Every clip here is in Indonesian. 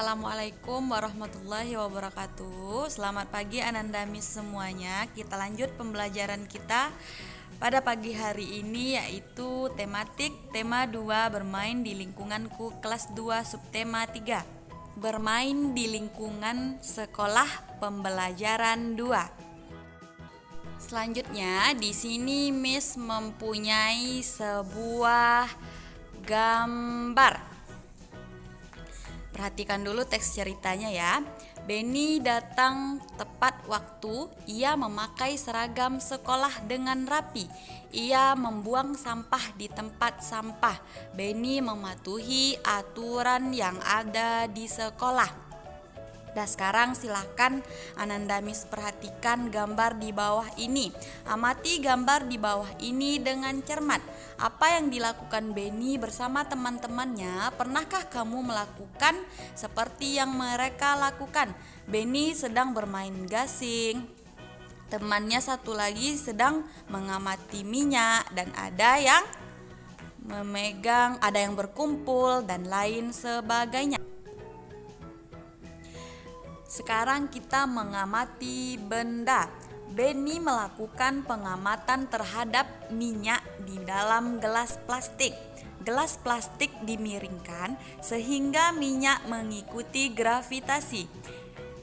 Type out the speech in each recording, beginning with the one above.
Assalamualaikum warahmatullahi wabarakatuh. Selamat pagi Ananda Miss semuanya. Kita lanjut pembelajaran kita pada pagi hari ini, yaitu tematik tema 2 bermain di lingkunganku, kelas 2 subtema 3. Bermain di lingkungan sekolah pembelajaran 2. Selanjutnya di sini Miss mempunyai sebuah gambar. Perhatikan dulu teks ceritanya ya. Benny datang tepat waktu. Ia memakai seragam sekolah dengan rapi. Ia membuang sampah di tempat sampah. Benny mematuhi aturan yang ada di sekolah. Dan sekarang silakan Ananda Miss perhatikan gambar di bawah ini. Amati gambar di bawah ini dengan cermat. Apa yang dilakukan Benny bersama teman-temannya? Pernahkah kamu melakukan seperti yang mereka lakukan? Benny sedang bermain gasing. Temannya satu lagi sedang mengamati minyak, dan ada yang memegang, ada yang berkumpul, dan lain sebagainya. Sekarang kita mengamati benda. Benny melakukan pengamatan terhadap minyak di dalam gelas plastik. Gelas plastik dimiringkan sehingga minyak mengikuti gravitasi.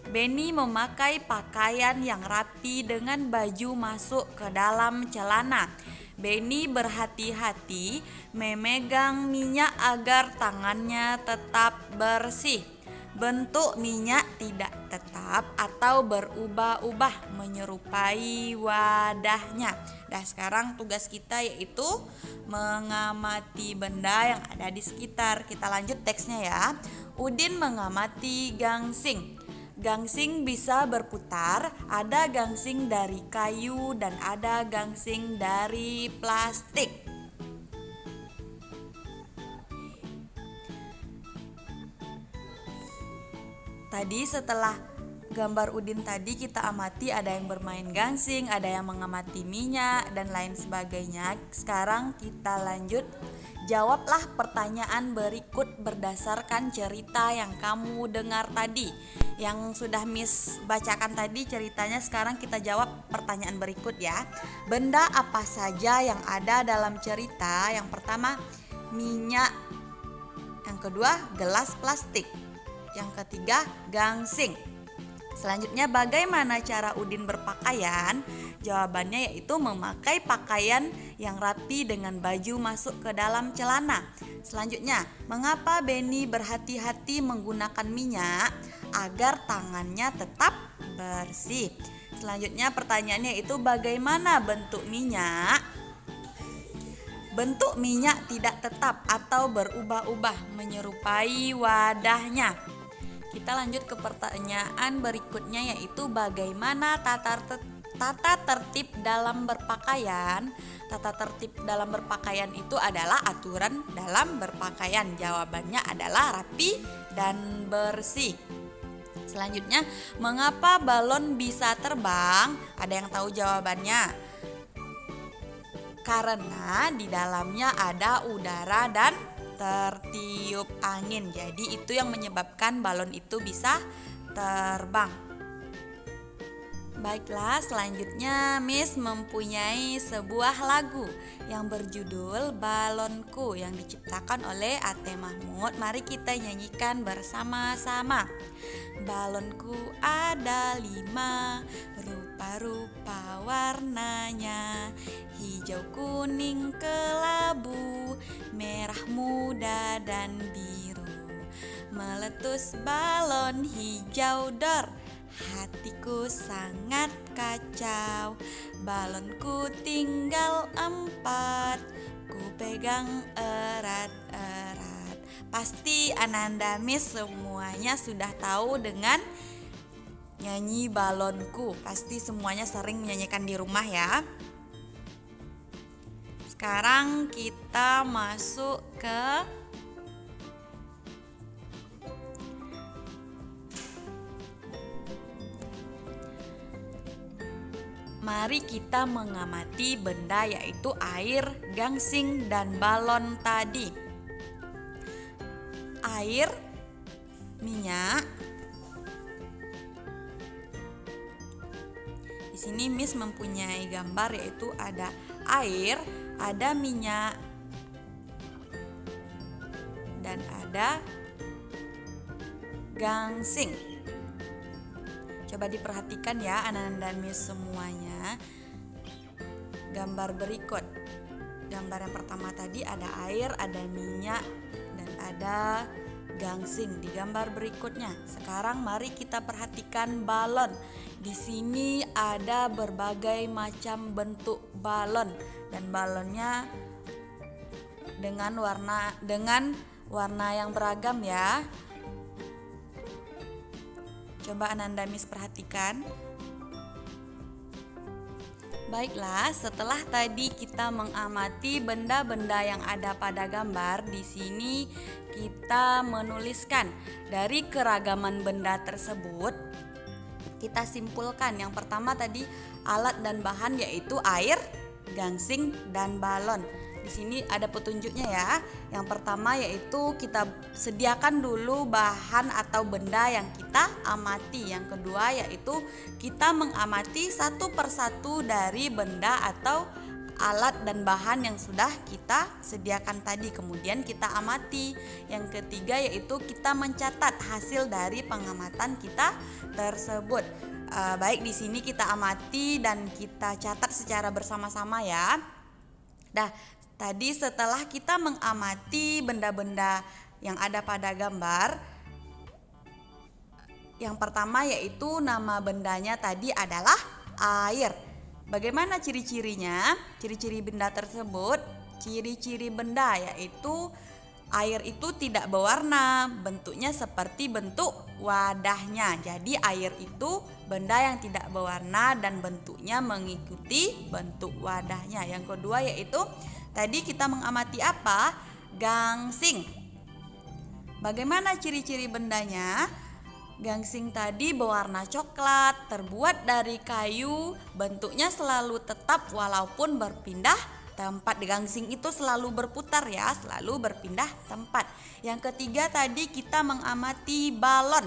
Benny memakai pakaian yang rapi dengan baju masuk ke dalam celana. Benny berhati-hati memegang minyak agar tangannya tetap bersih. Bentuk minyak tidak tetap atau berubah-ubah menyerupai wadahnya. Nah, sekarang tugas kita yaitu mengamati benda yang ada di sekitar. Kita lanjut teksnya ya. Udin mengamati gangsing. Gangsing bisa berputar, ada gangsing dari kayu dan ada gangsing dari plastik. Tadi setelah gambar Udin tadi kita amati ada yang bermain gangsing, ada yang mengamati minyak, dan lain sebagainya. Sekarang kita lanjut. Jawablah pertanyaan berikut berdasarkan cerita yang kamu dengar tadi. Yang sudah Miss bacakan tadi ceritanya, sekarang kita jawab pertanyaan berikut ya. Benda apa saja yang ada dalam cerita? Yang pertama, minyak. Yang kedua, gelas plastik. Yang ketiga, gangsing. Selanjutnya, bagaimana cara Udin berpakaian? Jawabannya yaitu memakai pakaian yang rapi dengan baju masuk ke dalam celana. Selanjutnya, mengapa Benny berhati-hati menggunakan minyak agar tangannya tetap bersih? Selanjutnya, pertanyaannya yaitu bagaimana bentuk minyak? Bentuk minyak tidak tetap atau berubah-ubah menyerupai wadahnya. Kita lanjut ke pertanyaan berikutnya, yaitu bagaimana tata tertib dalam berpakaian. Tata tertib dalam berpakaian itu adalah aturan dalam berpakaian. Jawabannya adalah rapi dan bersih. Selanjutnya, mengapa balon bisa terbang? Ada yang tahu jawabannya? Karena di dalamnya ada udara dan tertiup angin. Jadi itu yang menyebabkan balon itu bisa terbang. Baiklah, selanjutnya Miss mempunyai sebuah lagu yang berjudul Balonku yang diciptakan oleh Ate Mahmud. Mari kita nyanyikan bersama-sama. Balonku ada 5, rupa-rupa warnanya, hijau, kuning, kelabu, merah muda dan biru. Meletus balon hijau dor, hatiku sangat kacau. Balonku tinggal 4, ku pegang erat-erat. Pasti Ananda Miss semuanya sudah tahu dengan nyanyi balonku. Pasti semuanya sering menyanyikan di rumah ya. Sekarang kita masuk ke mari kita mengamati benda, yaitu air, gangsing, dan balon tadi. Air minyak. Di sini Miss mempunyai gambar yaitu ada air, ada minyak, dan ada gangsing. Coba diperhatikan ya anak-anak dan Miss semuanya. Gambar berikut. Gambar yang pertama tadi ada air, ada minyak, dan ada gangsing di gambar berikutnya. Sekarang mari kita perhatikan balon. Di sini ada berbagai macam bentuk balon dan balonnya dengan warna yang beragam ya. Coba Ananda Miss perhatikan. Baiklah, setelah tadi kita mengamati benda-benda yang ada pada gambar, di sini kita menuliskan dari keragaman benda tersebut. Kita simpulkan yang pertama tadi alat dan bahan yaitu air, gangsing, dan balon. Di sini ada petunjuknya ya. Yang pertama yaitu kita sediakan dulu bahan atau benda yang kita amati. Yang kedua yaitu kita mengamati satu persatu dari benda atau alat dan bahan yang sudah kita sediakan tadi. Kemudian kita amati. Yang ketiga yaitu kita mencatat hasil dari pengamatan kita tersebut. Baik, di sini kita amati dan kita catat secara bersama-sama ya. Tadi setelah kita mengamati benda-benda yang ada pada gambar, yang pertama yaitu nama bendanya tadi adalah air. Bagaimana ciri-cirinya? Ciri-ciri benda tersebut, ciri-ciri benda yaitu air itu tidak berwarna, bentuknya seperti bentuk wadahnya. Jadi air itu benda yang tidak berwarna dan bentuknya mengikuti bentuk wadahnya. Yang kedua yaitu tadi kita mengamati apa? Gangsing. Bagaimana ciri-ciri bendanya? Gangsing tadi berwarna coklat, terbuat dari kayu, bentuknya selalu tetap walaupun berpindah tempat. Gangsing itu selalu berputar ya, selalu berpindah tempat. Yang ketiga tadi kita mengamati balon.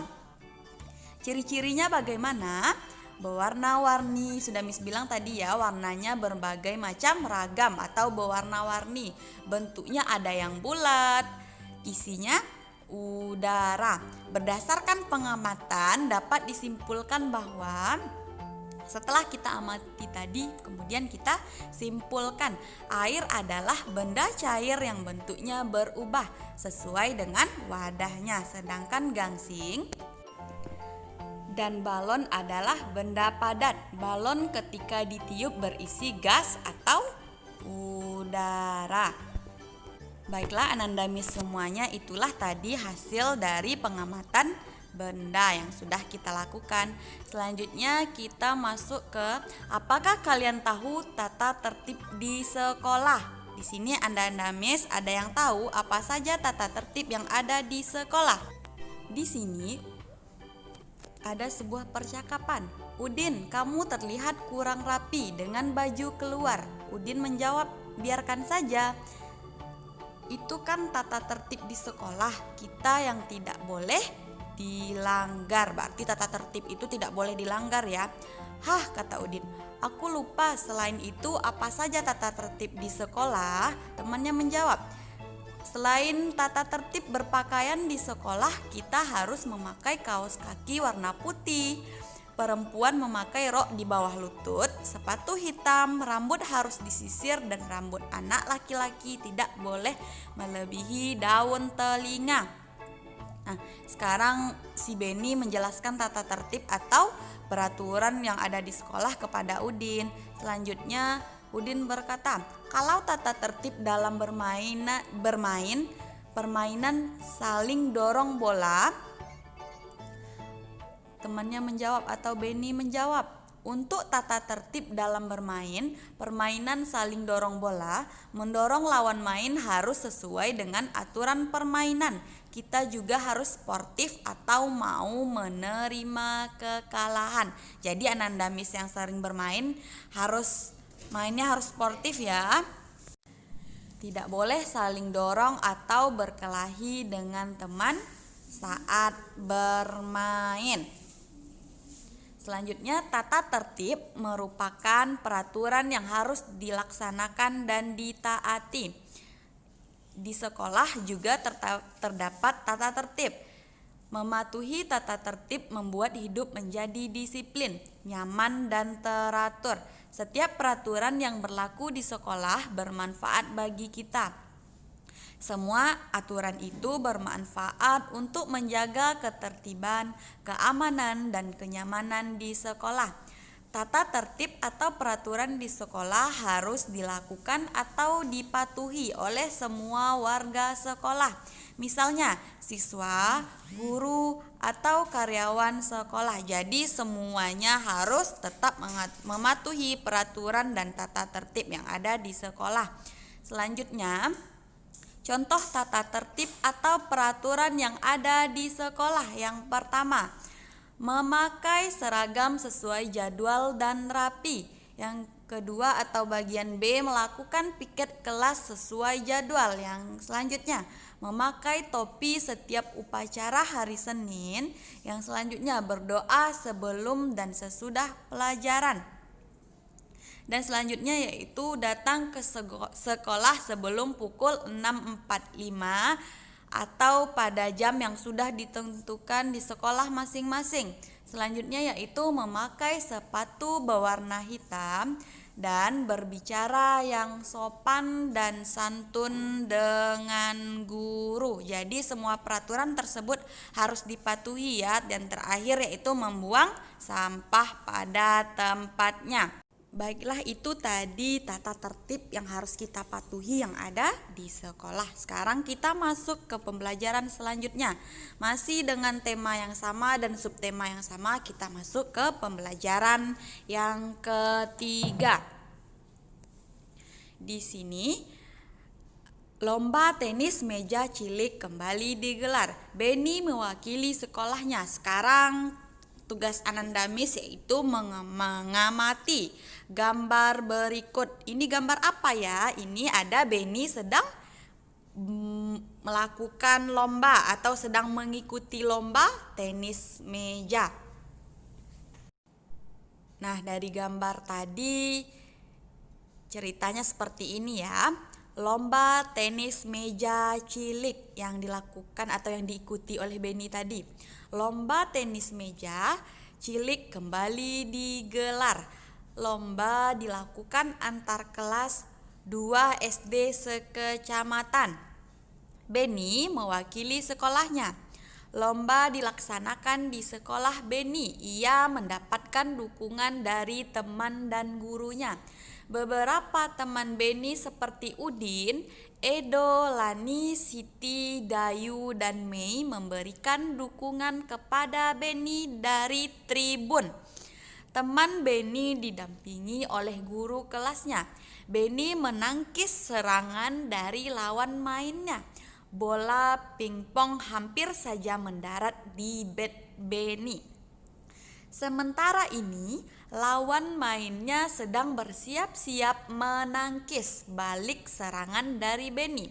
Ciri-cirinya bagaimana? Berwarna-warni, sudah Miss bilang tadi ya, warnanya berbagai macam ragam atau berwarna-warni. Bentuknya ada yang bulat, isinya udara. Berdasarkan pengamatan dapat disimpulkan bahwa setelah kita amati tadi, kemudian kita simpulkan air adalah benda cair yang bentuknya berubah sesuai dengan wadahnya. Sedangkan gangsing dan balon adalah benda padat. Balon ketika ditiup berisi gas atau udara. Baiklah Ananda Miss semuanya, itulah tadi hasil dari pengamatan benda yang sudah kita lakukan. Selanjutnya kita masuk ke apakah kalian tahu tata tertib di sekolah? Di sini Anda Miss ada yang tahu apa saja tata tertib yang ada di sekolah? Di sini ada sebuah percakapan. Udin, kamu terlihat kurang rapi dengan baju keluar. Udin menjawab, biarkan saja. Itu kan tata tertib di sekolah kita yang tidak boleh dilanggar. Berarti tata tertib itu tidak boleh dilanggar ya. Hah, kata Udin, aku lupa selain itu apa saja tata tertib di sekolah? Temannya menjawab, selain tata tertib berpakaian di sekolah, kita harus memakai kaos kaki warna putih. Perempuan memakai rok di bawah lutut, sepatu hitam, rambut harus disisir dan rambut anak laki-laki tidak boleh melebihi daun telinga. Nah, sekarang si Beni menjelaskan tata tertib atau peraturan yang ada di sekolah kepada Udin. Selanjutnya Udin berkata, kalau tata tertib dalam permainan saling dorong bola. Temannya menjawab atau Beni menjawab, untuk tata tertib dalam permainan saling dorong bola, mendorong lawan main harus sesuai dengan aturan permainan. Kita juga harus sportif atau mau menerima kekalahan. Jadi Ananda Miss yang sering bermain mainnya harus sportif ya. Tidak boleh saling dorong atau berkelahi dengan teman saat bermain. Selanjutnya, tata tertib merupakan peraturan yang harus dilaksanakan dan ditaati. Di sekolah juga terdapat tata tertib. Mematuhi tata tertib membuat hidup menjadi disiplin, nyaman, dan teratur. Setiap peraturan yang berlaku di sekolah bermanfaat bagi kita. Semua aturan itu bermanfaat untuk menjaga ketertiban, keamanan, dan kenyamanan di sekolah. Tata tertib atau peraturan di sekolah harus dilakukan atau dipatuhi oleh semua warga sekolah. Misalnya, siswa, guru, atau karyawan sekolah. Jadi semuanya harus tetap mematuhi peraturan dan tata tertib yang ada di sekolah. Selanjutnya, contoh tata tertib atau peraturan yang ada di sekolah. Yang pertama, memakai seragam sesuai jadwal dan rapi. Yang kedua atau bagian B, melakukan piket kelas sesuai jadwal. Yang selanjutnya, memakai topi setiap upacara hari Senin. Yang selanjutnya, berdoa sebelum dan sesudah pelajaran. Dan selanjutnya yaitu datang ke sekolah sebelum pukul 6.45 atau pada jam yang sudah ditentukan di sekolah masing-masing. Selanjutnya yaitu memakai sepatu berwarna hitam dan berbicara yang sopan dan santun dengan guru. Jadi semua peraturan tersebut harus dipatuhi ya. Dan terakhir yaitu membuang sampah pada tempatnya. Baiklah, itu tadi tata tertib yang harus kita patuhi yang ada di sekolah. Sekarang kita masuk ke pembelajaran selanjutnya. Masih dengan tema yang sama dan subtema yang sama, kita masuk ke pembelajaran yang ketiga. Di sini, lomba tenis meja cilik kembali digelar. Beni mewakili sekolahnya. Sekarang tugas Ananda Miss yaitu mengamati gambar berikut. Ini gambar apa ya? Ini ada Beni sedang melakukan lomba atau sedang mengikuti lomba tenis meja. Nah, dari gambar tadi ceritanya seperti ini ya. Lomba tenis meja cilik yang dilakukan atau yang diikuti oleh Beni tadi. Lomba tenis meja cilik kembali digelar. Lomba dilakukan antar kelas 2 SD sekecamatan. Beni mewakili sekolahnya. Lomba dilaksanakan di sekolah Beni. Ia mendapatkan dukungan dari teman dan gurunya. Beberapa teman Beni seperti Udin, Edo, Lani, Siti, Dayu, dan Mei memberikan dukungan kepada Beni dari tribun. Teman Beni didampingi oleh guru kelasnya. Beni menangkis serangan dari lawan mainnya. Bola pingpong hampir saja mendarat di bat Beni. Sementara ini, lawan mainnya sedang bersiap-siap menangkis balik serangan dari Beni.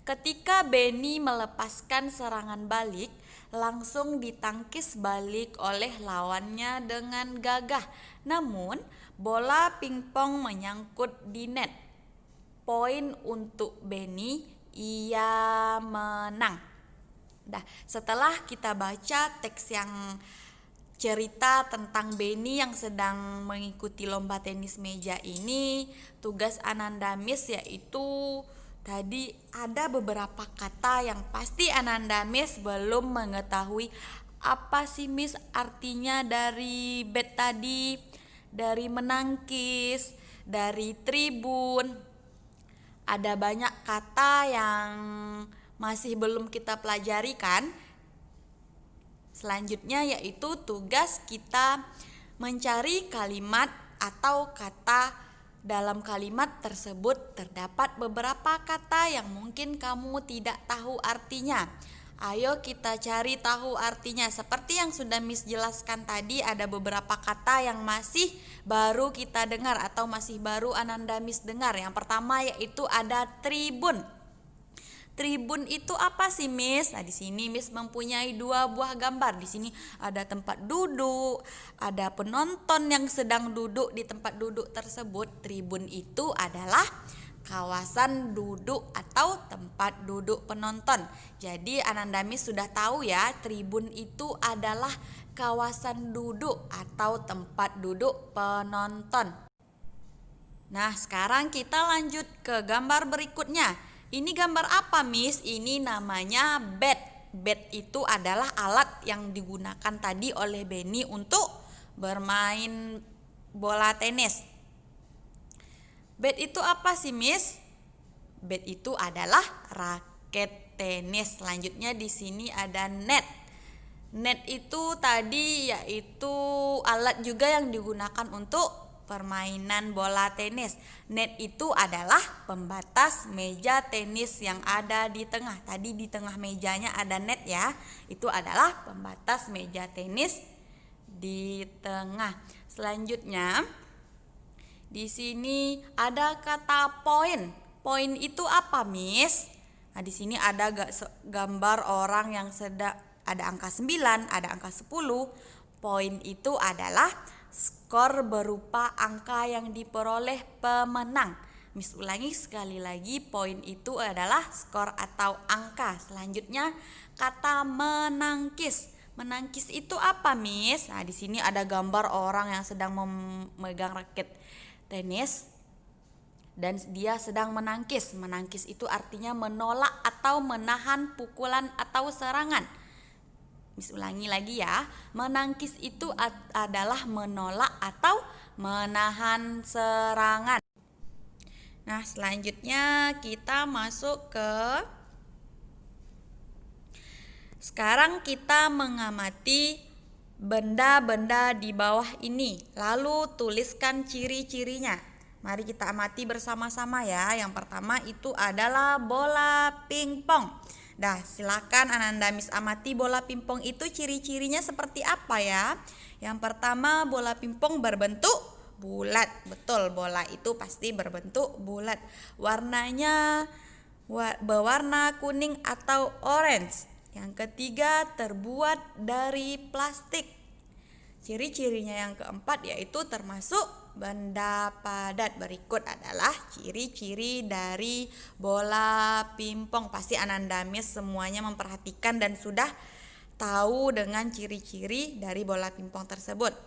Ketika Beni melepaskan serangan balik, langsung ditangkis balik oleh lawannya dengan gagah. Namun, bola pingpong menyangkut di net. Poin untuk Beni, ia menang. Nah, setelah kita baca teks yang cerita tentang Beni yang sedang mengikuti lomba tenis meja ini, tugas Ananda Miss yaitu tadi ada beberapa kata yang pasti Ananda Miss belum mengetahui apa sih Miss artinya dari bat tadi, dari menangkis, dari tribun. Ada banyak kata yang masih belum kita pelajari kan? Selanjutnya yaitu tugas kita mencari kalimat atau kata. Dalam kalimat tersebut terdapat beberapa kata yang mungkin kamu tidak tahu artinya. Ayo kita cari tahu artinya. Seperti yang sudah Miss jelaskan tadi, ada beberapa kata yang masih baru kita dengar atau masih baru Ananda Miss dengar. Yang pertama yaitu ada tribun. Tribun itu apa sih, Miss? Nah, di sini Miss mempunyai 2 buah gambar. Di sini ada tempat duduk, ada penonton yang sedang duduk di tempat duduk tersebut. Tribun itu adalah kawasan duduk atau tempat duduk penonton. Jadi Ananda Miss sudah tahu ya, tribun itu adalah kawasan duduk atau tempat duduk penonton. Nah, sekarang kita lanjut ke gambar berikutnya. Ini gambar apa, Miss? Ini namanya bat. Bat itu adalah alat yang digunakan tadi oleh Benny untuk bermain bola tenis. Bat itu apa sih, Miss? Bat itu adalah raket tenis. Selanjutnya di sini ada net. Net itu tadi yaitu alat juga yang digunakan untuk permainan bola tenis. Net itu adalah pembatas meja tenis yang ada di tengah. Tadi di tengah mejanya ada net ya. Itu adalah pembatas meja tenis di tengah. Selanjutnya di sini ada kata poin. Poin itu apa, Miss? Nah, di sini ada gambar orang yang sedang ada angka 9, ada angka 10. Poin itu adalah skor berupa angka yang diperoleh pemenang. Miss ulangi sekali lagi, poin itu adalah skor atau angka. Selanjutnya kata menangkis. Menangkis itu apa, Miss? Nah, di sini ada gambar orang yang sedang memegang raket tenis dan dia sedang menangkis. Menangkis itu artinya menolak atau menahan pukulan atau serangan. Miss ulangi lagi ya, menangkis itu adalah menolak atau menahan serangan. Nah, selanjutnya kita masuk ke sekarang kita mengamati benda-benda di bawah ini, lalu tuliskan ciri-cirinya. Mari kita amati bersama-sama ya. Yang pertama itu adalah bola pingpong. Nah, silakan Ananda Miss amati bola pingpong itu ciri-cirinya seperti apa ya. Yang pertama, bola pingpong berbentuk bulat. Betul, bola itu pasti berbentuk bulat. Warnanya berwarna kuning atau orange. Yang ketiga, terbuat dari plastik. Ciri-cirinya yang keempat yaitu termasuk benda padat. Berikut adalah ciri-ciri dari bola pingpong. Pasti Ananda Miss semuanya memperhatikan dan sudah tahu dengan ciri-ciri dari bola pingpong tersebut.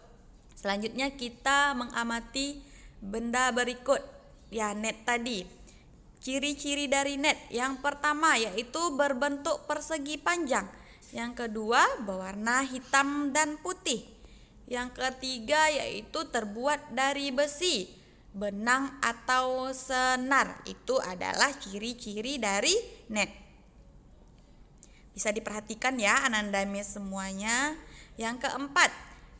Selanjutnya kita mengamati benda berikut, ya net tadi. Ciri-ciri dari net yang pertama yaitu berbentuk persegi panjang. Yang kedua berwarna hitam dan putih. Yang ketiga yaitu terbuat dari besi, benang atau senar. Itu adalah ciri-ciri dari net. Bisa diperhatikan ya Ananda Miss semuanya. Yang keempat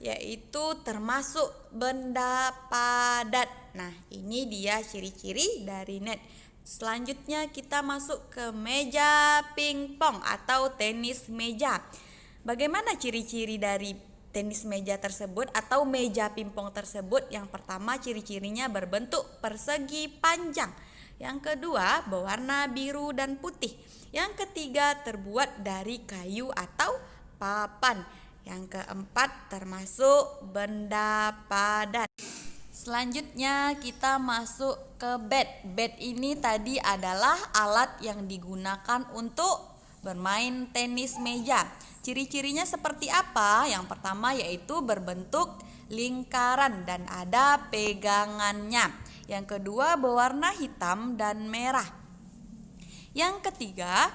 yaitu termasuk benda padat. Nah, ini dia ciri-ciri dari net. Selanjutnya kita masuk ke meja pingpong atau tenis meja. Bagaimana ciri-ciri dari tenis meja tersebut atau meja pingpong tersebut? Yang pertama, ciri-cirinya berbentuk persegi panjang. Yang kedua, berwarna biru dan putih. Yang ketiga, terbuat dari kayu atau papan. Yang keempat, termasuk benda padat. Selanjutnya kita masuk ke bat. Bat ini tadi adalah alat yang digunakan untuk bermain tenis meja. Ciri-cirinya seperti apa? Yang pertama yaitu berbentuk lingkaran dan ada pegangannya. Yang kedua berwarna hitam dan merah. Yang ketiga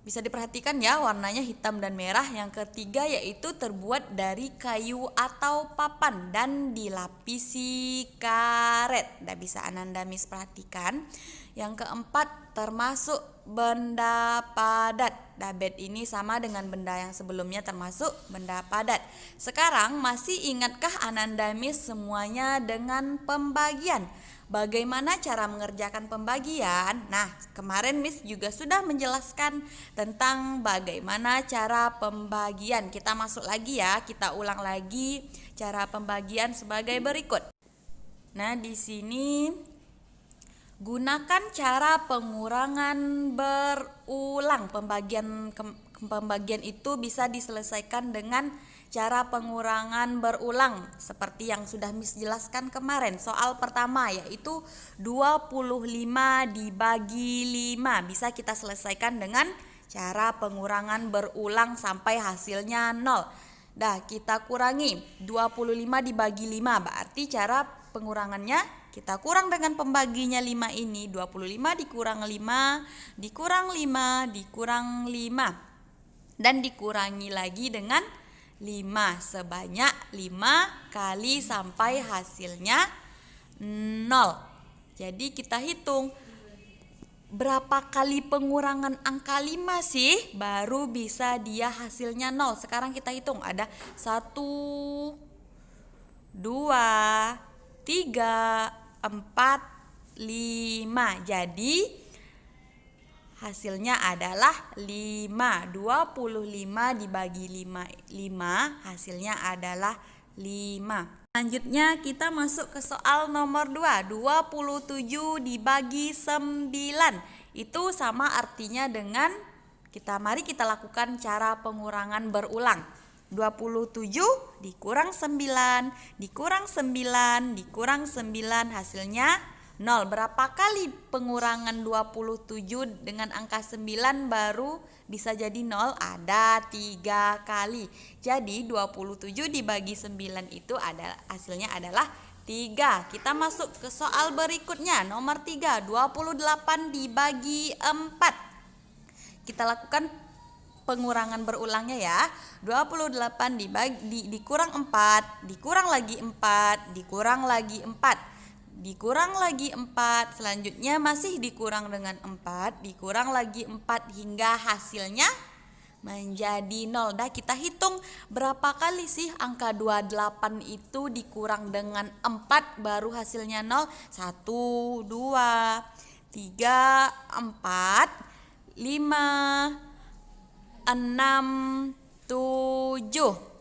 bisa diperhatikan ya warnanya hitam dan merah. Yang ketiga yaitu terbuat dari kayu atau papan dan dilapisi karet. Nah, bisa Ananda Miss perhatikan. Yang keempat termasuk benda padat. Nah, bat ini sama dengan benda yang sebelumnya termasuk benda padat. Sekarang masih ingatkah Ananda Miss semuanya dengan pembagian? Bagaimana cara mengerjakan pembagian? Nah, kemarin Miss juga sudah menjelaskan tentang bagaimana cara pembagian. Kita masuk lagi ya, kita ulang lagi cara pembagian sebagai berikut. Nah, di sini Gunakan cara pengurangan berulang. Pembagian itu bisa diselesaikan dengan cara pengurangan berulang seperti yang sudah Miss jelaskan kemarin. Soal pertama yaitu 25 dibagi 5 bisa kita selesaikan dengan cara pengurangan berulang sampai hasilnya 0. Dah, kita kurangi 25 dibagi 5, berarti cara pengurangannya kita kurang dengan pembaginya 5 ini. 25 dikurang 5, dikurang 5, dikurang 5. Dan dikurangi lagi dengan 5 sebanyak 5 kali sampai hasilnya 0. Jadi kita hitung berapa kali pengurangan angka 5 sih baru bisa dia hasilnya 0. Sekarang kita hitung ada 1, 2, 3, 4, 5. Jadi hasilnya adalah 5. 25 dibagi 5 hasilnya adalah 5. Selanjutnya kita masuk ke soal nomor 2. 27 dibagi 9. Itu sama artinya dengan mari kita lakukan cara pengurangan berulang. 27 dikurang 9, dikurang 9, dikurang 9 hasilnya 0. Berapa kali pengurangan 27 dengan angka 9 baru bisa jadi 0? Ada 3 kali. Jadi 27 dibagi 9 itu hasilnya adalah 3. Kita masuk ke soal berikutnya, nomor 3. 28 dibagi 4. Kita lakukan pengurangan berulangnya ya. 28 dikurang 4, dikurang lagi 4, dikurang lagi 4. Dikurang lagi 4, selanjutnya masih dikurang dengan 4, dikurang lagi 4 hingga hasilnya menjadi 0. Dah, kita hitung berapa kali sih angka 28 itu dikurang dengan 4 baru hasilnya 0. 1, 2, 3, 4, 5, 6, 7.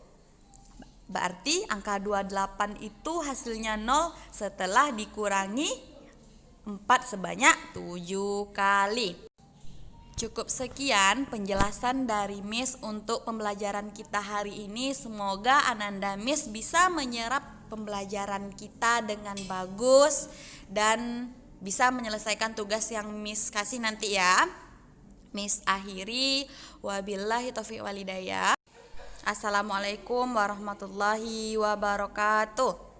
Berarti angka 28 itu hasilnya 0 setelah dikurangi 4 sebanyak 7 kali. Cukup sekian penjelasan dari Miss untuk pembelajaran kita hari ini. Semoga Ananda Miss bisa menyerap pembelajaran kita dengan bagus dan bisa menyelesaikan tugas yang Miss kasih nanti ya. Miss akhiri, wabillahi taufiq walhidayah. Assalamualaikum warahmatullahi wabarakatuh.